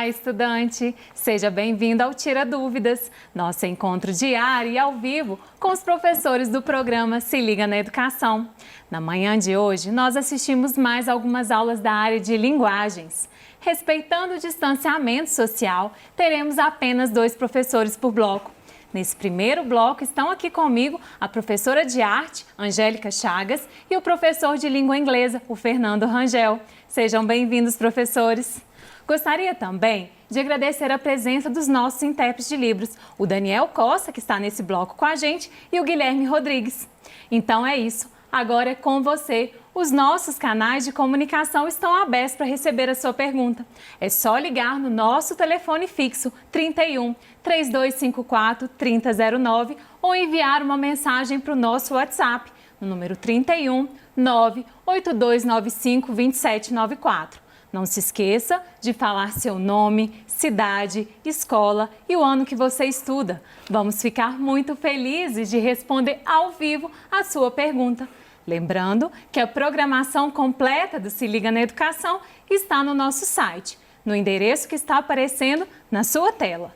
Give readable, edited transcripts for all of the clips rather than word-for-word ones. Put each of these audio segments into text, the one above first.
estudante! Seja bem-vindo ao Tira Dúvidas, nosso encontro diário e ao vivo com os professores do programa Se Liga na Educação. Na manhã de hoje, nós assistimos mais algumas aulas da área de linguagens. Respeitando o distanciamento social, teremos apenas 2 professores por bloco. Nesse primeiro bloco estão aqui comigo a professora de arte, Angélica Chagas, e o professor de língua inglesa, o Fernando Rangel. Sejam bem-vindos, professores! Gostaria também de agradecer a presença dos nossos intérpretes de Libras, o Daniel Costa, que está nesse bloco com a gente, e o Guilherme Rodrigues. Então é isso, agora é com você. Os nossos canais de comunicação estão abertos para receber a sua pergunta. É só ligar no nosso telefone fixo 31 3254 3009 ou enviar uma mensagem para o nosso WhatsApp no número 31 98295 2794. Não se esqueça de falar seu nome, cidade, escola e o ano que você estuda. Vamos ficar muito felizes de responder ao vivo a sua pergunta. Lembrando que a programação completa do Se Liga na Educação está no nosso site, no endereço que está aparecendo na sua tela.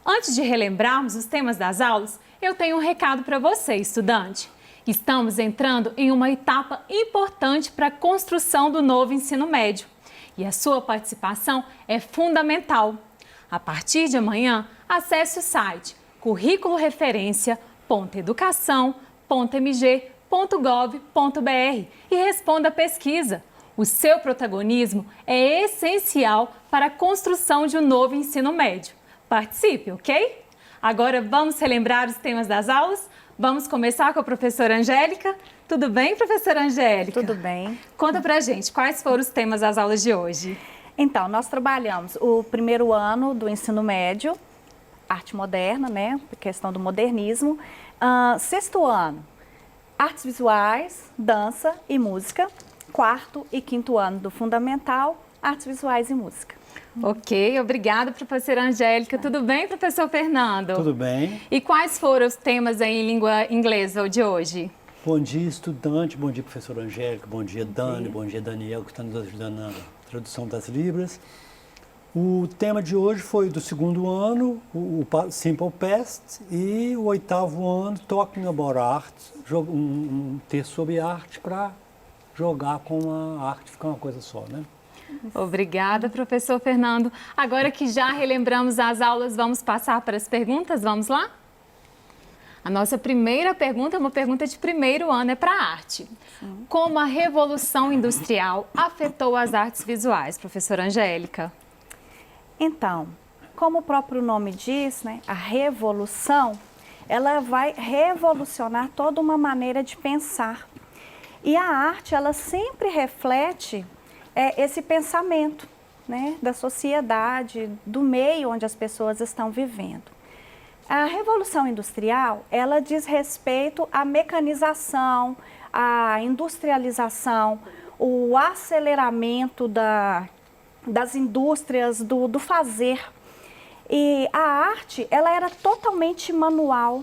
Antes de relembrarmos os temas das aulas, eu tenho um recado para você, estudante. Estamos entrando em uma etapa importante para a construção do novo ensino médio. E a sua participação é fundamental. A partir de amanhã, acesse o site curriculoreferencia.educação.mg.gov.br e responda a pesquisa. O seu protagonismo é essencial para a construção de um novo ensino médio. Participe, ok? Agora vamos relembrar os temas das aulas? Vamos começar com a professora Angélica. Tudo bem, professora Angélica? Tudo bem. Conta pra gente, quais foram os temas das aulas de hoje? Então, nós trabalhamos o primeiro ano do ensino médio, arte moderna, né? Questão do modernismo. Sexto ano, artes visuais, dança e música. Quarto e quinto ano do fundamental, artes visuais e música. Ok, obrigada, professora Angélica. Tudo bem, professor Fernando? Tudo bem. E quais foram os temas aí em língua inglesa de hoje? Bom dia, estudante. Bom dia, professora Angélica. Bom dia, Dani. Bom dia, Daniel, que está nos ajudando na tradução das Libras. O tema de hoje foi do segundo ano, o Simple Past, e o oitavo ano, Talking About Art, um texto sobre arte para jogar com a arte, ficar uma coisa só, né? Obrigada, professor Fernando. Agora que já relembramos as aulas, vamos passar para as perguntas? Vamos lá? A nossa primeira pergunta é uma pergunta de primeiro ano, é para a arte. Sim. Como a Revolução Industrial afetou as artes visuais, professora Angélica? Então, como o próprio nome diz, né, a revolução, ela vai revolucionar toda uma maneira de pensar. E a arte, ela sempre reflete esse pensamento, né, da sociedade, do meio onde as pessoas estão vivendo. A Revolução Industrial, ela diz respeito à mecanização, à industrialização, o aceleramento das indústrias, do fazer. E a arte, ela era totalmente manual,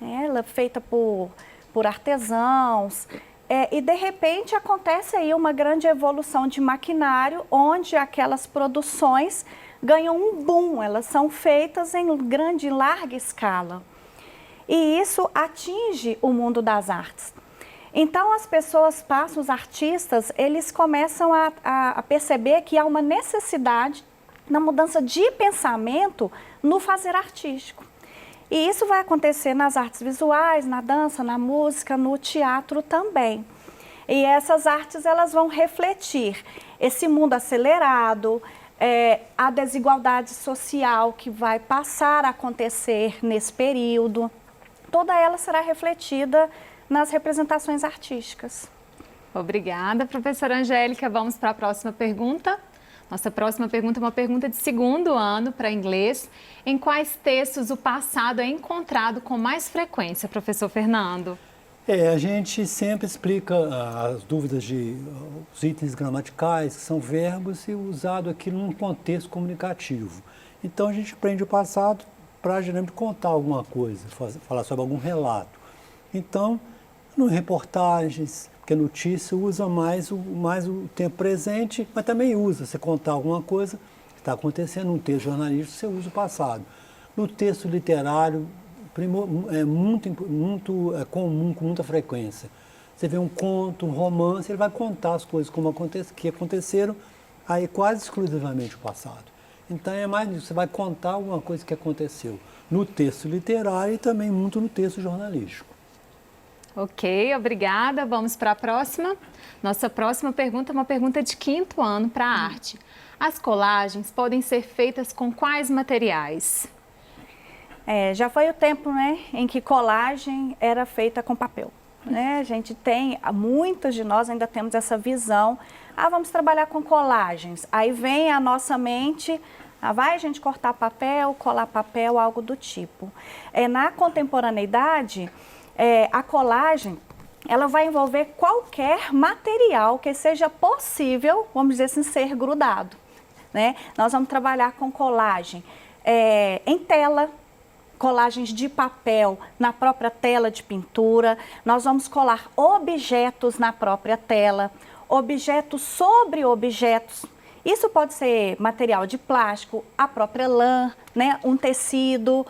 né? Ela é feita por artesãos. E de repente acontece aí uma grande evolução de maquinário, onde aquelas produções ganham um boom, elas são feitas em grande e larga escala. E isso atinge o mundo das artes. Então as pessoas passam, os artistas, eles começam a perceber que há uma necessidade na mudança de pensamento no fazer artístico. E isso vai acontecer nas artes visuais, na dança, na música, no teatro também. E essas artes, elas vão refletir esse mundo acelerado, a desigualdade social que vai passar a acontecer nesse período. Toda ela será refletida nas representações artísticas. Obrigada, professora Angélica. Vamos para a próxima pergunta. Nossa próxima pergunta é uma pergunta de segundo ano para inglês. Em quais textos o passado é encontrado com mais frequência, professor Fernando? A gente sempre explica as dúvidas os itens gramaticais, que são verbos, e usado aqui num contexto comunicativo. Então, a gente aprende o passado para, geralmente, contar alguma coisa, falar sobre algum relato. Então, em reportagens, porque notícia usa mais o tempo presente, mas também usa você contar alguma coisa, está acontecendo. Num texto jornalístico, você usa o passado. No texto literário, é muito comum, com muita frequência. Você vê um conto, um romance, ele vai contar as coisas que aconteceram, aí quase exclusivamente o passado. Então é mais isso, você vai contar alguma coisa que aconteceu no texto literário e também muito no texto jornalístico. Ok, obrigada. Vamos para a próxima. Nossa próxima pergunta é uma pergunta de 5º ano para a arte. As colagens podem ser feitas com quais materiais? Já foi o tempo, né, em que colagem era feita com papel. Né? A gente tem, muitos de nós ainda temos essa visão, vamos trabalhar com colagens. Aí vem a nossa mente, vai a gente cortar papel, colar papel, algo do tipo. Na contemporaneidade, a colagem, ela vai envolver qualquer material que seja possível, vamos dizer assim, ser grudado. Né? Nós vamos trabalhar com colagem em tela, colagens de papel na própria tela de pintura, nós vamos colar objetos na própria tela, objetos sobre objetos. Isso pode ser material de plástico, a própria lã, né, um tecido,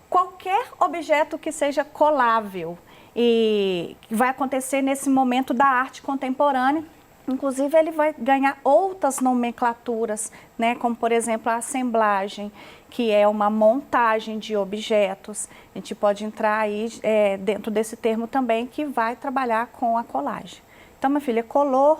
qualquer objeto que seja colável. E vai acontecer nesse momento da arte contemporânea. Inclusive, ele vai ganhar outras nomenclaturas, né, como, por exemplo, a assemblagem, que é uma montagem de objetos. A gente pode entrar aí dentro desse termo também, que vai trabalhar com a colagem. Então, minha filha, colou,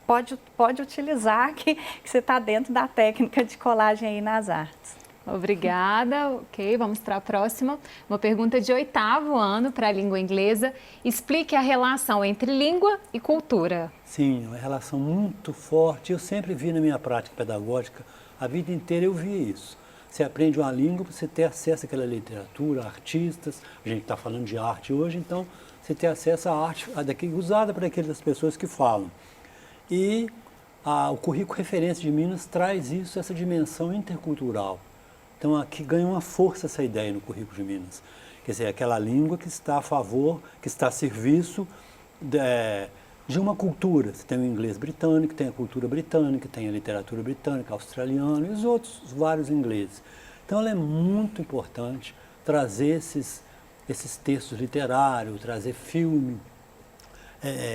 pode utilizar, que você está dentro da técnica de colagem aí nas artes. Obrigada. Ok, vamos para a próxima. Uma pergunta de 8º ano para a língua inglesa. Explique a relação entre língua e cultura. Sim, uma relação muito forte. Eu sempre vi na minha prática pedagógica, a vida inteira eu vi isso. Você aprende uma língua para você ter acesso àquela literatura, artistas. A gente está falando de arte hoje, então você ter acesso à arte usada para aquelas pessoas que falam. E o currículo Referência de Minas traz isso, essa dimensão intercultural. Então aqui ganha uma força essa ideia no currículo de Minas. Quer dizer, aquela língua que está a favor, que está a serviço de uma cultura. Você tem o inglês britânico, tem a cultura britânica, tem a literatura britânica, australiana e os outros vários ingleses. Então ela é muito importante trazer esses textos literários, trazer filme,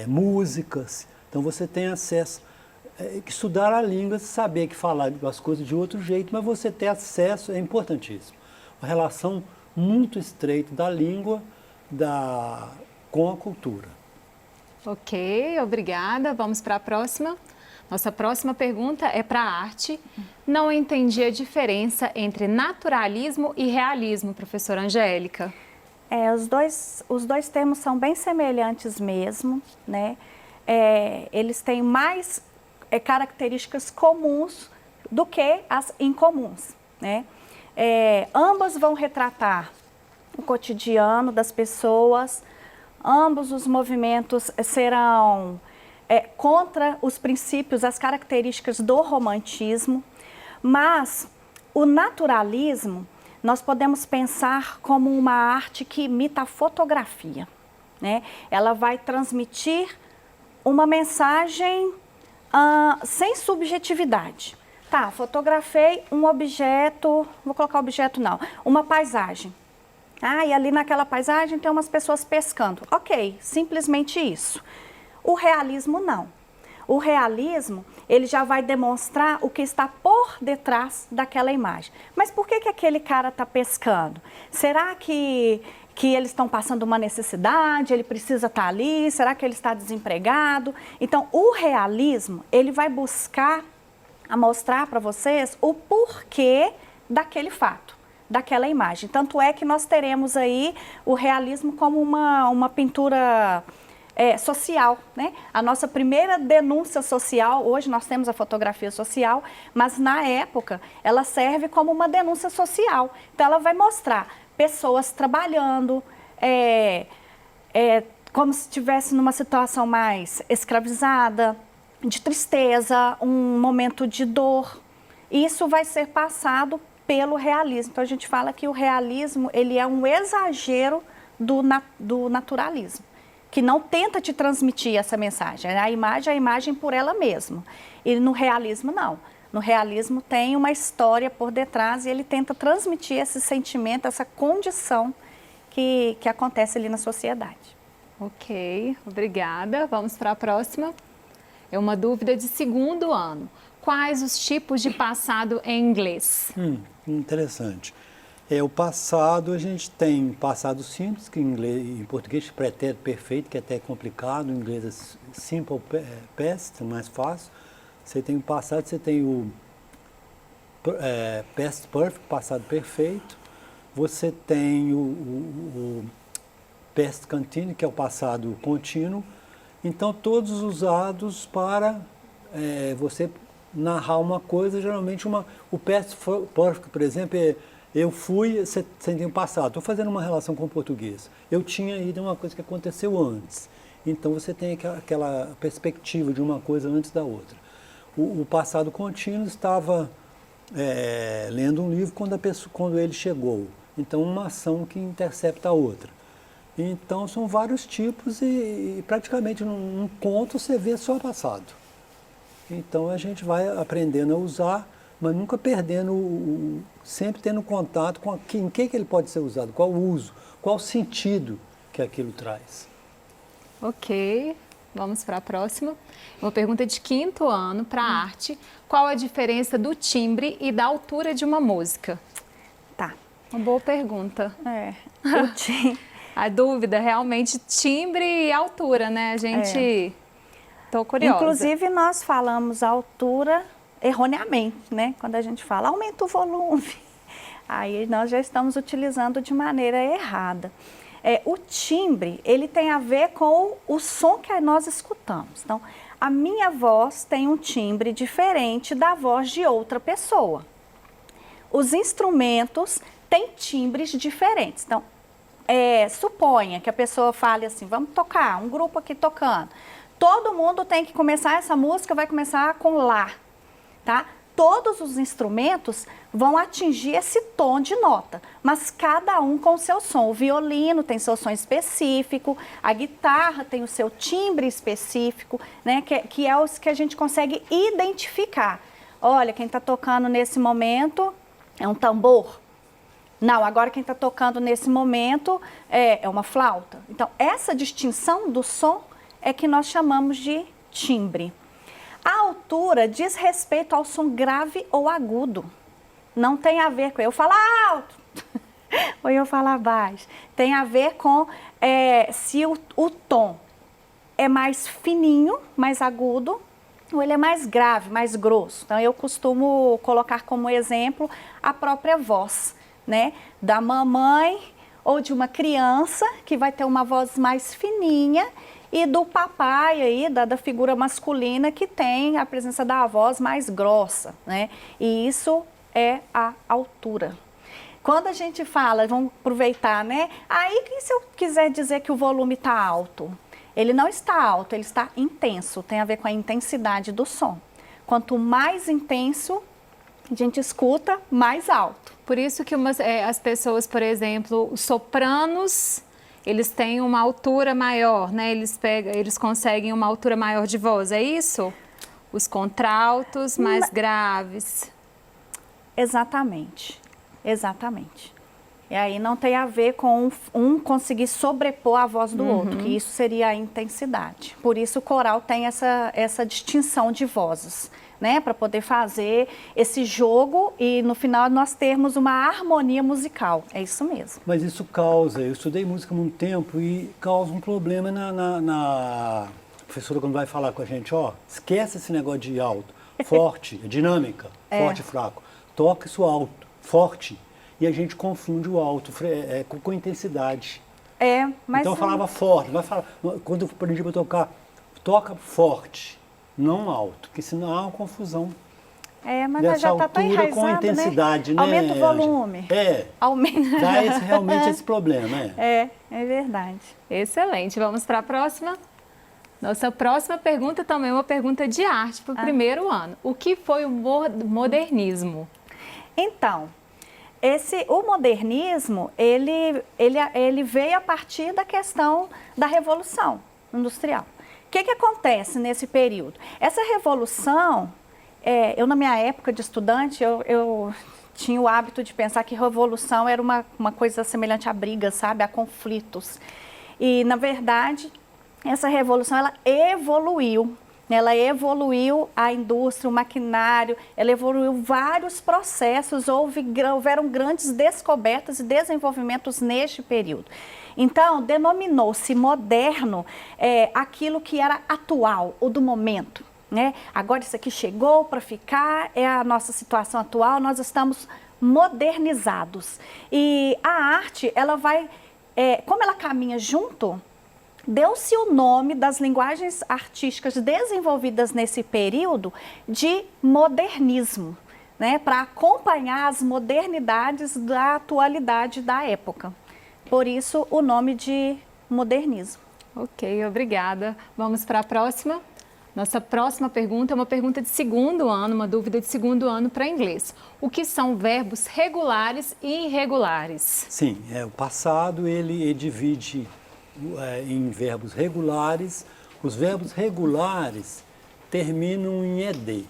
músicas. Então você tem acesso. Estudar a língua, saber que falar as coisas de outro jeito, mas você ter acesso é importantíssimo. Uma relação muito estreita da língua com a cultura. Ok, obrigada. Vamos para a próxima. Nossa próxima pergunta é para a arte. Não entendi a diferença entre naturalismo e realismo, professora Angélica. Os dois termos são bem semelhantes mesmo, né? Eles têm mais características comuns do que as incomuns, né? Ambos vão retratar o cotidiano das pessoas, ambos os movimentos serão contra os princípios, as características do romantismo, mas o naturalismo nós podemos pensar como uma arte que imita a fotografia, né? Ela vai transmitir uma mensagem sem subjetividade. Tá, fotografei um objeto, vou colocar objeto não, uma paisagem. E ali naquela paisagem tem umas pessoas pescando. Ok, simplesmente isso. O realismo não. O realismo, ele já vai demonstrar o que está por detrás daquela imagem. Mas por que aquele cara está pescando? Será que eles estão passando uma necessidade, ele precisa estar ali, será que ele está desempregado? Então, o realismo, ele vai buscar mostrar para vocês o porquê daquele fato, daquela imagem. Tanto é que nós teremos aí o realismo como uma pintura social, né? A nossa primeira denúncia social, hoje nós temos a fotografia social, mas na época ela serve como uma denúncia social. Então, ela vai mostrar pessoas trabalhando, como se estivesse numa situação mais escravizada, de tristeza, um momento de dor. Isso vai ser passado pelo realismo. Então, a gente fala que o realismo ele é um exagero do naturalismo, que não tenta te transmitir essa mensagem. A imagem é a imagem por ela mesma. E no realismo, não. No realismo tem uma história por detrás e ele tenta transmitir esse sentimento, essa condição que acontece ali na sociedade. Ok, obrigada. Vamos para a próxima. É uma dúvida de segundo ano. Quais os tipos de passado em inglês? Interessante. O passado, a gente tem passado simples, que em português é pretérito perfeito, que é até complicado, em inglês é simple past, mais fácil. Você tem o passado, você tem o past perfect, passado perfeito. Você tem o past continuous, que é o passado contínuo. Então, todos usados para você narrar uma coisa, geralmente o past perfect, por exemplo, eu fui, você tem o passado, estou fazendo uma relação com o português. Eu tinha ido, uma coisa que aconteceu antes. Então, você tem aquela perspectiva de uma coisa antes da outra. O passado contínuo estava lendo um livro quando ele chegou. Então, uma ação que intercepta a outra. Então, são vários tipos e praticamente num conto você vê só passado. Então, a gente vai aprendendo a usar, mas nunca perdendo, sempre tendo contato com em que ele pode ser usado, qual o uso, qual o sentido que aquilo traz. Ok, vamos para a próxima. Uma pergunta de quinto ano para arte. Qual a diferença do timbre e da altura de uma música? Tá. Uma boa pergunta. O A dúvida realmente timbre e altura, né? A gente... Tô curiosa. Inclusive, nós falamos a altura erroneamente, né? Quando a gente fala, aumenta o volume. Aí nós já estamos utilizando de maneira errada. O timbre, ele tem a ver com o som que nós escutamos. Então, a minha voz tem um timbre diferente da voz de outra pessoa. Os instrumentos têm timbres diferentes. Então, suponha que a pessoa fale assim, vamos tocar, um grupo aqui tocando. Todo mundo tem que começar, essa música vai começar com Lá, tá? Todos os instrumentos vão atingir esse tom de nota, mas cada um com o seu som. O violino tem seu som específico, a guitarra tem o seu timbre específico, né? Que é os que a gente consegue identificar. Olha, quem está tocando nesse momento é um tambor. Não, agora quem está tocando nesse momento é uma flauta. Então, essa distinção do som é que nós chamamos de timbre. A altura diz respeito ao som grave ou agudo. Não tem a ver com eu falar alto ou eu falar baixo. Tem a ver com se o tom é mais fininho, mais agudo, ou ele é mais grave, mais grosso. Então, eu costumo colocar como exemplo a própria voz, né? Da mamãe ou de uma criança que vai ter uma voz mais fininha e do papai aí, da figura masculina que tem a presença da voz mais grossa, né? E isso é a altura. Quando a gente fala, vamos aproveitar, né? Aí, se eu quiser dizer que o volume está alto, ele não está alto, ele está intenso, tem a ver com a intensidade do som. Quanto mais intenso, a gente escuta mais alto. Por isso que as pessoas, por exemplo, os sopranos, eles têm uma altura maior, né? Eles conseguem uma altura maior de voz, é isso? Os contraltos mais graves. Exatamente, exatamente. E aí não tem a ver com um conseguir sobrepor a voz do outro, que isso seria a intensidade. Por isso o coral tem essa distinção de vozes, né? Para poder fazer esse jogo e no final nós termos uma harmonia musical. É isso mesmo. Mas isso causa, eu estudei música há muito tempo e causa um problema na professora quando vai falar com a gente, esquece esse negócio de alto, forte, dinâmica, forte e fraco. Toca isso alto, forte. E a gente confunde o alto com intensidade. Mas... Então eu falava forte, quando eu aprendi para tocar, toca forte, não alto, porque senão há uma confusão. Mas já está tão enraizado, com intensidade, né? Aumenta o volume. Aumenta. Dá realmente esse problema, É verdade. Excelente. Vamos para a próxima? Nossa próxima pergunta também é uma pergunta de arte para o primeiro ano. O que foi o modernismo? Então, o modernismo, ele veio a partir da questão da Revolução Industrial. O que acontece nesse período? Essa revolução, eu na minha época de estudante, eu tinha o hábito de pensar que revolução era uma coisa semelhante a briga, sabe? A conflitos. E, na verdade, essa revolução, ela evoluiu. Ela evoluiu a indústria, o maquinário, ela evoluiu vários processos, houveram grandes descobertas e desenvolvimentos neste período. Então, denominou-se moderno aquilo que era atual, ou do momento. Né? Agora isso aqui chegou para ficar, é a nossa situação atual, nós estamos modernizados. E a arte, ela vai, como ela caminha junto, deu-se o nome das linguagens artísticas desenvolvidas nesse período de modernismo, né? Para acompanhar as modernidades da atualidade da época. Por isso, o nome de modernismo. Ok, obrigada. Vamos para a próxima. Nossa próxima pergunta é uma pergunta de segundo ano, uma dúvida de segundo ano para inglês. O que são verbos regulares e irregulares? Sim, o passado ele divide em verbos regulares. Os verbos regulares terminam em ed,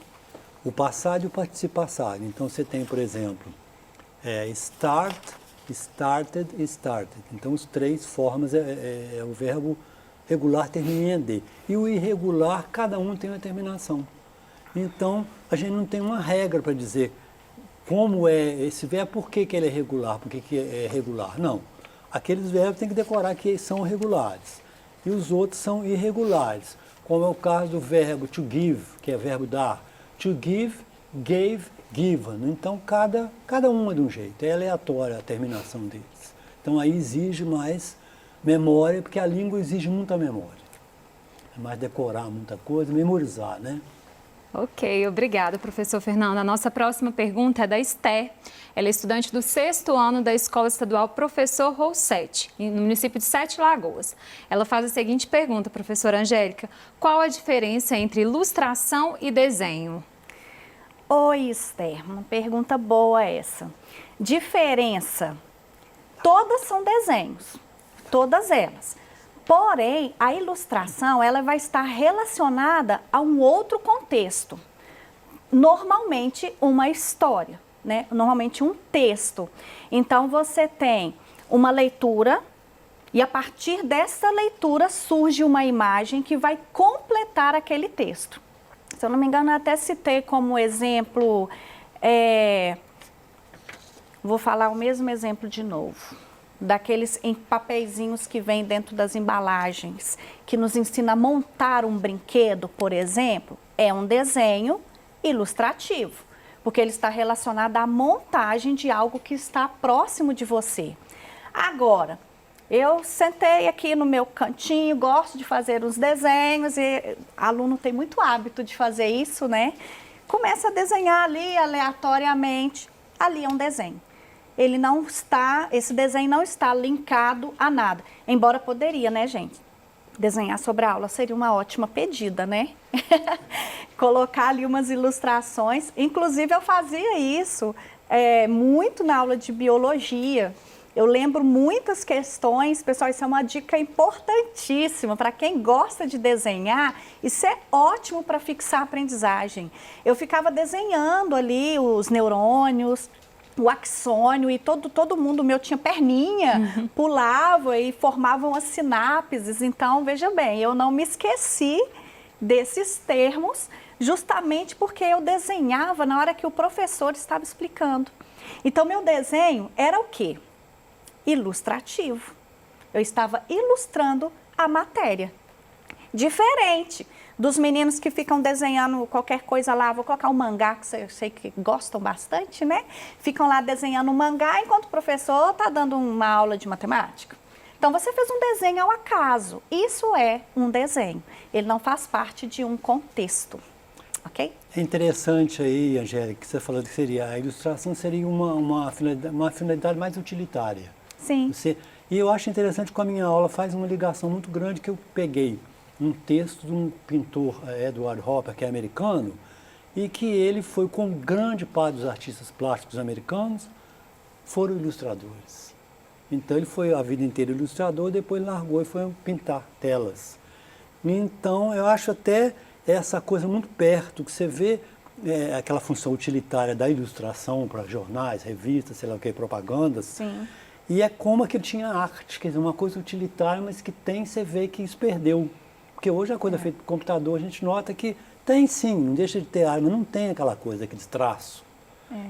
o passado e o participio passado. Então você tem, por exemplo, start, started e started. Então os três formas o verbo regular termina em ed. E o irregular, cada um tem uma terminação. Então a gente não tem uma regra para dizer como é esse verbo, por que ele é regular, por que é regular. Não. Aqueles verbos tem que decorar que são regulares. E os outros são irregulares. Como é o caso do verbo to give, que é verbo dar. To give, gave, given. Então, cada um é de um jeito. É aleatória a terminação deles. Então, aí exige mais memória, porque a língua exige muita memória. É mais decorar muita coisa, memorizar, né? Ok, obrigada, professor Fernando. A nossa próxima pergunta é da Esther. Ela é estudante do 6º ano da Escola Estadual Professor Roussetti, no município de Sete Lagoas. Ela faz a seguinte pergunta, professora Angélica: qual a diferença entre ilustração e desenho? Oi, Esther, uma pergunta boa essa. Diferença: todas são desenhos, todas elas. Porém, a ilustração ela vai estar relacionada a um outro contexto. Normalmente, uma história, né? Normalmente, um texto. Então, você tem uma leitura e, a partir dessa leitura, surge uma imagem que vai completar aquele texto. Se eu não me engano, eu até citei como exemplo, vou falar o mesmo exemplo de novo. Daqueles papeizinhos que vêm dentro das embalagens, que nos ensina a montar um brinquedo, por exemplo, é um desenho ilustrativo, porque ele está relacionado à montagem de algo que está próximo de você. Agora, eu sentei aqui no meu cantinho, gosto de fazer os desenhos, e aluno tem muito hábito de fazer isso, né? Começa a desenhar ali aleatoriamente, ali é um desenho. Esse desenho não está linkado a nada. Embora poderia, né, gente? Desenhar sobre a aula seria uma ótima pedida, né? Colocar ali umas ilustrações. Inclusive, eu fazia isso muito na aula de biologia. Eu lembro muitas questões, pessoal, isso é uma dica importantíssima para quem gosta de desenhar, isso é ótimo para fixar a aprendizagem. Eu ficava desenhando ali os neurônios, o axônio, e todo mundo meu tinha perninha, pulava e formavam as sinapses. Então, veja bem, eu não me esqueci desses termos, justamente porque eu desenhava na hora que o professor estava explicando. Então, meu desenho era o quê? Ilustrativo. Eu estava ilustrando a matéria. Diferente dos meninos que ficam desenhando qualquer coisa lá, vou colocar um mangá, que eu sei que gostam bastante, né? Ficam lá desenhando um mangá enquanto o professor está dando uma aula de matemática. Então, você fez um desenho ao acaso. Isso é um desenho. Ele não faz parte de um contexto, ok? É interessante aí, Angélica, que você falou que seria, a ilustração seria uma finalidade mais utilitária. Sim. E eu acho interessante que a minha aula faz uma ligação muito grande, que eu peguei um texto de um pintor, Edward Hopper, que é americano, e que ele foi, com grande parte dos artistas plásticos americanos, foram ilustradores. Então ele foi a vida inteira ilustrador, depois largou e foi pintar telas. Então eu acho até essa coisa muito perto, que você vê aquela função utilitária da ilustração para jornais, revistas, sei lá o que, propagandas. Sim. E é como aquilo tinha arte, quer dizer, uma coisa utilitária, mas que tem, você vê que isso perdeu. Porque hoje a coisa feita por computador, a gente nota que tem sim, não deixa de ter arte, mas não tem aquela coisa, aquele traço.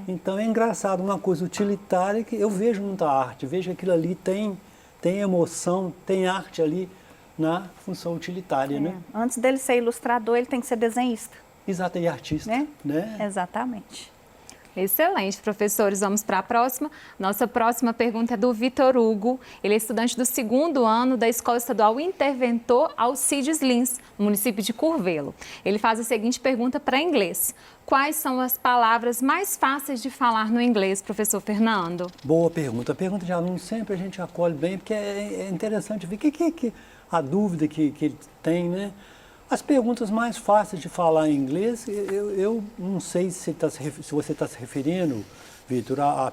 Então é engraçado, uma coisa utilitária que eu vejo muita arte, vejo que aquilo ali tem emoção, tem arte ali na função utilitária, né? Antes dele ser ilustrador, ele tem que ser desenhista. Exato, e artista, né? Exatamente. Excelente, professores. Vamos para a próxima. Nossa próxima pergunta é do Vitor Hugo. Ele é estudante do 2º ano da Escola Estadual Interventor Alcides Lins, no município de Curvelo. Ele faz a seguinte pergunta para inglês. Quais são as palavras mais fáceis de falar no inglês, professor Fernando? Boa pergunta. A pergunta de aluno sempre a gente acolhe bem, porque é interessante ver que a dúvida que ele tem, né? As perguntas mais fáceis de falar em inglês, eu não sei se você está se referindo, Vitor, a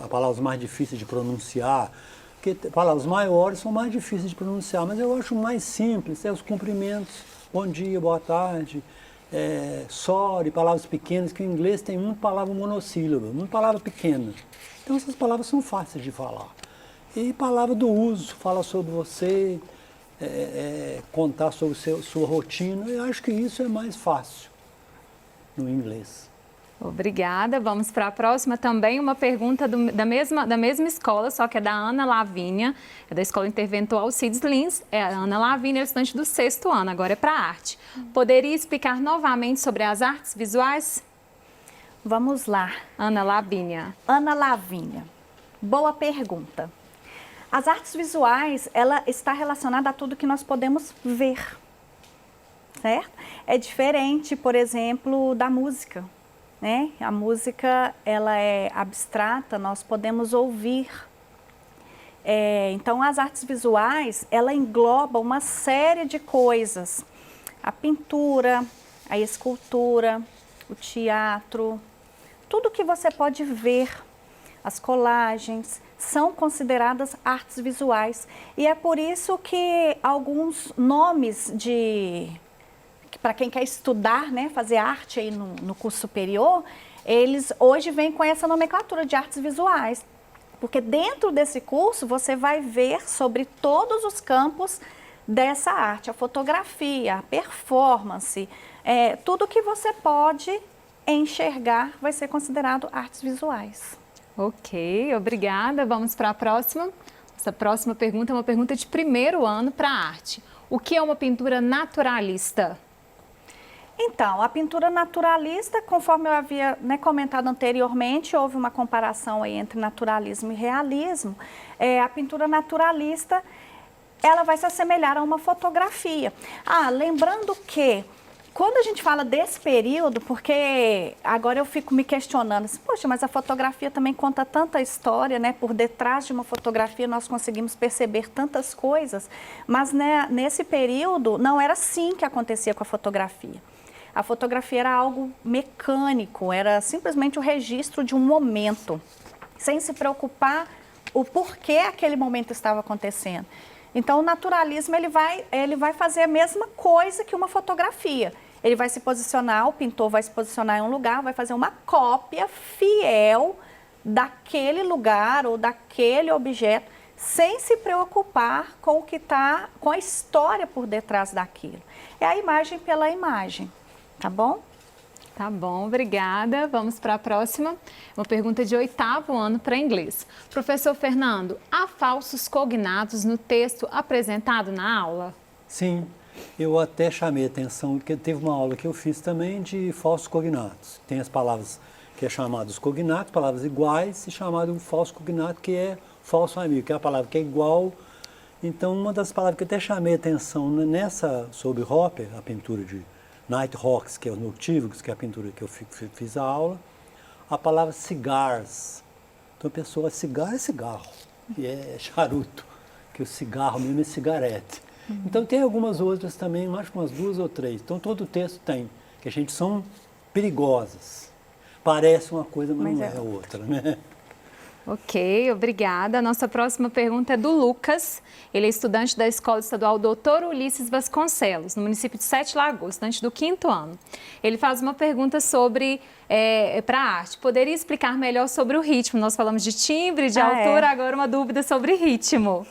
palavras mais difíceis de pronunciar, porque palavras maiores são mais difíceis de pronunciar, mas eu acho mais simples, os cumprimentos, bom dia, boa tarde, sorry, palavras pequenas, que o inglês tem muita palavra monossílaba, muita palavra pequena. Então essas palavras são fáceis de falar. E palavra do uso, fala sobre você, contar sobre sua rotina, eu acho que isso é mais fácil no inglês. Obrigada. Vamos para a próxima também, uma pergunta da mesma escola, só que é da Ana Lavínia, é da Escola Interventor Alcides Lins. A Ana Lavínia é estudante do 6º ano, agora é para arte. Poderia explicar novamente sobre as artes visuais? Vamos lá. Ana Lavínia. Ana Lavínia, boa pergunta. As artes visuais, ela está relacionada a tudo que nós podemos ver, certo? É diferente, por exemplo, da música, né? A música, ela é abstrata, nós podemos ouvir. Então, as artes visuais, ela engloba uma série de coisas. A pintura, a escultura, o teatro, tudo que você pode ver, as colagens, são consideradas artes visuais. E é por isso que alguns nomes para quem quer estudar, né, fazer arte aí no curso superior, eles hoje vêm com essa nomenclatura de artes visuais. Porque dentro desse curso você vai ver sobre todos os campos dessa arte, a fotografia, a performance, tudo que você pode enxergar vai ser considerado artes visuais. Ok, obrigada. Vamos para a próxima. Essa próxima pergunta é uma pergunta de 1º ano para a arte. O que é uma pintura naturalista? Então, a pintura naturalista, conforme eu havia comentado anteriormente, houve uma comparação aí entre naturalismo e realismo. A pintura naturalista, ela vai se assemelhar a uma fotografia. Lembrando que quando a gente fala desse período, porque agora eu fico me questionando, assim, poxa, mas a fotografia também conta tanta história, né? Por detrás de uma fotografia nós conseguimos perceber tantas coisas, mas né, nesse período não era assim que acontecia com a fotografia. A fotografia era algo mecânico, era simplesmente o registro de um momento, sem se preocupar o porquê aquele momento estava acontecendo. Então o naturalismo ele vai fazer a mesma coisa que uma fotografia. Ele vai se posicionar, o pintor vai se posicionar em um lugar, vai fazer uma cópia fiel daquele lugar ou daquele objeto, sem se preocupar com o que está, com a história por detrás daquilo. É a imagem pela imagem, tá bom? Tá bom, obrigada. Vamos para a próxima. Uma pergunta de 8º ano para inglês. Professor Fernando, há falsos cognatos no texto apresentado na aula? Sim, eu até chamei a atenção, porque teve uma aula que eu fiz também de falsos cognatos. Tem as palavras que é chamados cognatos, palavras iguais, e chamado falso cognato, que é falso amigo, que é a palavra que é igual. Então, uma das palavras que eu até chamei a atenção sobre Hopper, a pintura de Nighthawks, que é os noctívagos, que é a pintura que eu fiz a aula, a palavra cigars. Então a pessoa, cigarro é cigarro, e é charuto, que o cigarro mesmo é cigarete. Então tem algumas outras também, acho que umas 2 ou 3. Então todo o texto tem, que a gente são perigosas. Parece uma coisa, mas não é outra, né? Ok, obrigada. A nossa próxima pergunta é do Lucas. Ele é estudante da Escola Estadual Dr. Ulisses Vasconcelos, no município de Sete Lagoas, estudante do 5º ano. Ele faz uma pergunta sobre, para a arte. Poderia explicar melhor sobre o ritmo? Nós falamos de timbre, de altura, agora uma dúvida sobre ritmo.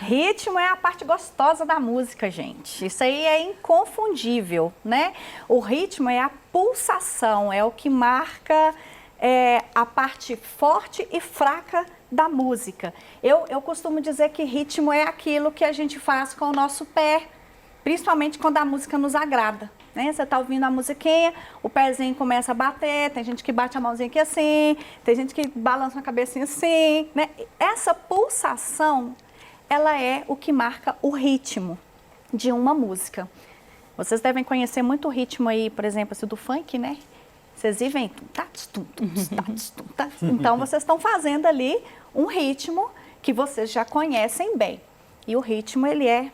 Ritmo é a parte gostosa da música, gente. Isso aí é inconfundível, né? O ritmo é a pulsação, é o que marca a parte forte e fraca da música. Eu costumo dizer que ritmo é aquilo que a gente faz com o nosso pé, principalmente quando a música nos agrada, né? Você está ouvindo a musiquinha, o pezinho começa a bater, tem gente que bate a mãozinha aqui assim, tem gente que balança a cabecinha assim, né? Essa pulsação, ela é o que marca o ritmo de uma música. Vocês devem conhecer muito o ritmo aí, por exemplo, assim, do funk, né? Vocês vivem... Então, vocês estão fazendo ali um ritmo que vocês já conhecem bem. E o ritmo, ele é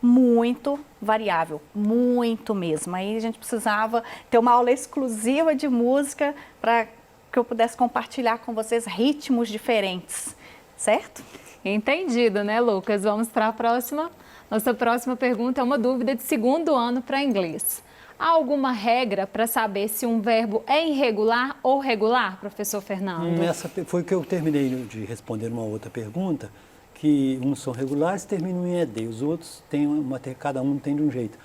muito variável, muito mesmo. Aí a gente precisava ter uma aula exclusiva de música para que eu pudesse compartilhar com vocês ritmos diferentes, certo? Entendido, né, Lucas? Vamos para a próxima. Nossa próxima pergunta é uma dúvida de 2º ano para inglês. Há alguma regra para saber se um verbo é irregular ou regular, professor Fernando? Essa foi o que eu terminei de responder uma outra pergunta, que uns são regulares e terminam em ED, os outros cada um tem de um jeito.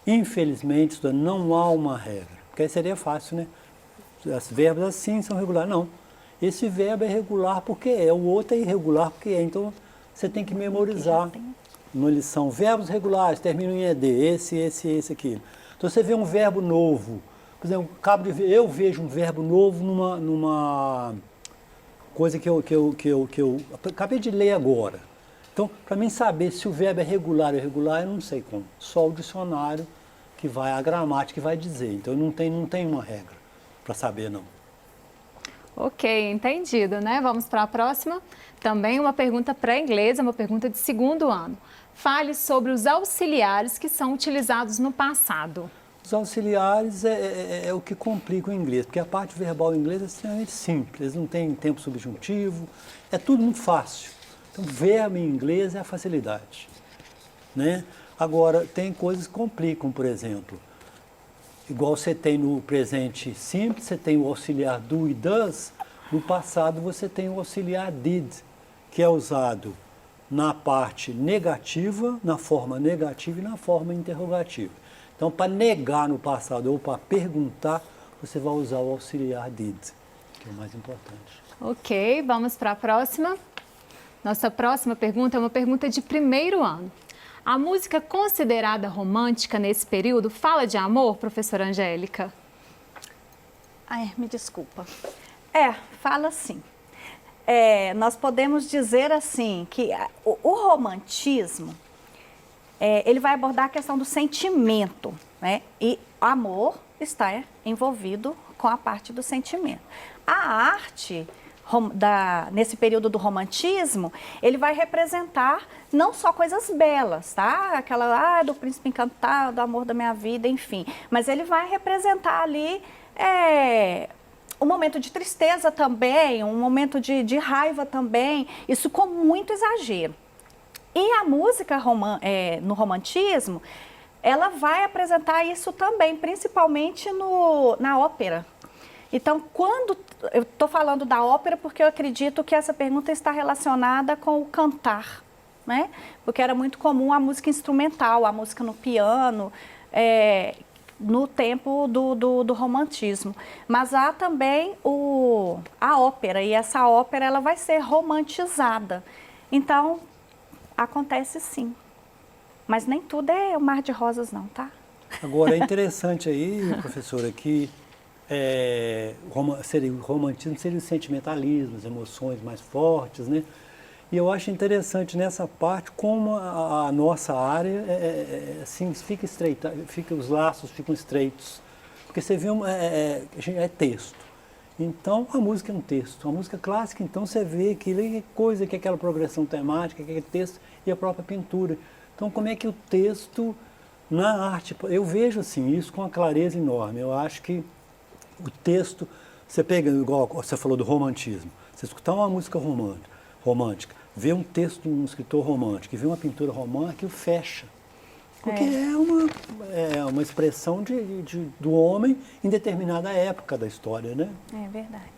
Infelizmente, não há uma regra, porque aí seria fácil, né? Os verbos assim são regulares. Não, esse verbo é regular porque é, o outro é irregular porque é. Então, você tem que memorizar na lição. Verbos regulares terminam em ED, esse, aquilo. Então, você vê um verbo novo, por exemplo, eu vejo um verbo novo numa coisa que eu acabei de ler agora. Então, para mim saber se o verbo é regular ou irregular, eu não sei como. Só o dicionário que vai, a gramática que vai dizer. Então, não tem uma regra para saber, não. Ok, entendido, né? Vamos para a próxima. Também uma pergunta pré-inglesa, uma pergunta de 2º ano. Fale sobre os auxiliares que são utilizados no passado. Os auxiliares é o que complica o inglês, porque a parte verbal em inglês é extremamente simples, eles não têm tempo subjuntivo, é tudo muito fácil. Então, verbo em inglês é a facilidade, né? Agora, tem coisas que complicam, por exemplo, igual você tem no presente simples, você tem o auxiliar do e does, no passado você tem o auxiliar did, que é usado na parte negativa, na forma negativa e na forma interrogativa. Então, para negar no passado ou para perguntar, você vai usar o auxiliar did, que é o mais importante. Ok, vamos para a próxima. Nossa próxima pergunta é uma pergunta de 1º ano. A música considerada romântica nesse período fala de amor, professora Angélica? Ai, me desculpa. Fala sim. Nós podemos dizer assim que o romantismo, ele vai abordar a questão do sentimento, né? E amor está envolvido com a parte do sentimento. A arte, nesse período do romantismo, ele vai representar não só coisas belas, tá? Aquela do príncipe encantado, do amor da minha vida, enfim. Mas ele vai representar ali um momento de tristeza também, um momento de raiva também, isso com muito exagero. E a música no romantismo, ela vai apresentar isso também, principalmente na ópera. Então, eu estou falando da ópera porque eu acredito que essa pergunta está relacionada com o cantar, né? Porque era muito comum a música instrumental, a música no piano, no tempo do romantismo. Mas há também a ópera, e essa ópera ela vai ser romantizada. Então, acontece sim. Mas nem tudo é o mar de rosas não, tá? Agora, é interessante aí, professora, que o romantismo seria o sentimentalismo, as emoções mais fortes, né? E eu acho interessante nessa parte como a nossa área assim, fica estreita, os laços ficam estreitos. Porque você vê, é texto. Então, a música é um texto. A música clássica, então, você vê que coisa, que aquela progressão temática, que aquele texto e a própria pintura. Então, como é que o texto, na arte, eu vejo assim, isso com uma clareza enorme. Eu acho que o texto, você pega, igual você falou do romantismo, Você escutar uma música romântica, ver um texto de um escritor romântico e ver uma pintura romântica, aquilo fecha. Porque é uma expressão do homem em determinada época da história, né? É verdade.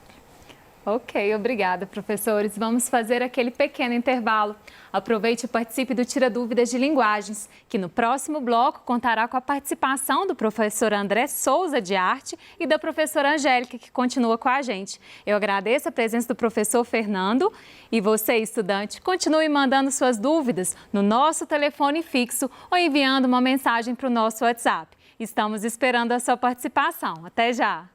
Ok, obrigada, professores. Vamos fazer aquele pequeno intervalo. Aproveite e participe do Tira Dúvidas de Linguagens, que no próximo bloco contará com a participação do professor André Souza de Arte e da professora Angélica, que continua com a gente. Eu agradeço a presença do professor Fernando e você, estudante, continue mandando suas dúvidas no nosso telefone fixo ou enviando uma mensagem para o nosso WhatsApp. Estamos esperando a sua participação. Até já!